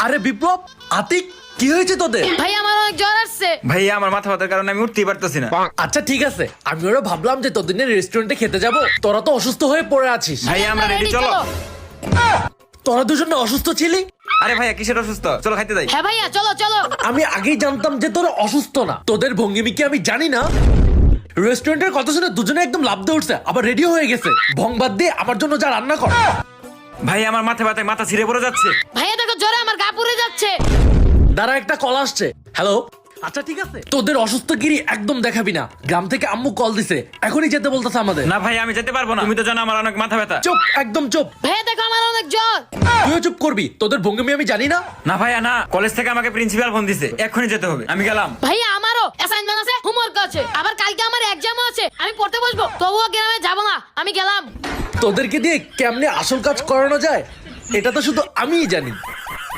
আরে বিপ্লব, আতিক, কি হয়েছে তোদের? ভাই আমার অনেক জ্বর আসছে। ভাইয়া আমার মাথা ব্যথার কারণে আমি উঠতেই পারতেছি না। আচ্ছা ঠিক আছে, আমি ওরা ভাবলাম যে তোদের রেস্টুরেন্টে খেতে যাব, তোরা তো অসুস্থ হয়ে পড়ে আছিস। ভাইয়া আমরা রেডি, চলো। তোরা দুজন অসুস্থ ছিলি? আরে ভাইয়া কিসের অসুস্থ, চলো খাইতে যাই। হ্যাঁ ভাইয়া চলো চলো। আমি আগেই জানতাম যে তোরা অসুস্থ না, তোদের ভঙ্গিমি কি আমি জানি না? রেস্টুরেন্টের কথা শুনে দুজনে একদম লাফ দিয়ে উঠছে, আবার রেডি হয়ে গেছে। ভংবাদ দিয়ে আমার জন্য যা রান্না কর। ভাই আমার মাথা ব্যথায় মাথা ছিঁড়ে পড়ে যাচ্ছে। ভাইয়া দেখো জ্বরে আমার গা পুড়ে যাচ্ছে। দাঁড়া, একটা কল আসছে। হ্যালো। আচ্ছা ঠিক আছে, তোদের অসুস্থগিরি একদম দেখাবি না। গ্রাম থেকে আম্মু কল দিছে, এখনই যেতে বলতেছে আমাদের। না ভাই আমি যেতে পারবো না, তুমি তো জানো আমার অনেক মাথা ব্যথা। চুপ, একদম চুপ। ভাইয়া দেখো আমার অনেক জ্বর। তুইও চুপ করবি, তোদের ভঙ্গিমি আমি জানি না। না ভাইয়া না, কলেজ থেকে আমাকে প্রিন্সিপাল ফোন দিছে, এক্ষুনি যেতে হবে। আমি গেলাম। ভাইয়া আমারও অ্যাসাইনমেন্ট আছে, হোমওয়ার্ক আছে, আবার কালকে আমার এক্সামও আছে, আমি পড়তে বসবো। তবুও গ্রামে যাবো না, আমি গেলাম। তোদেরকে দিয়ে কেমনে আসল কাজ করানো যায় এটা তো শুধু আমিই জানি।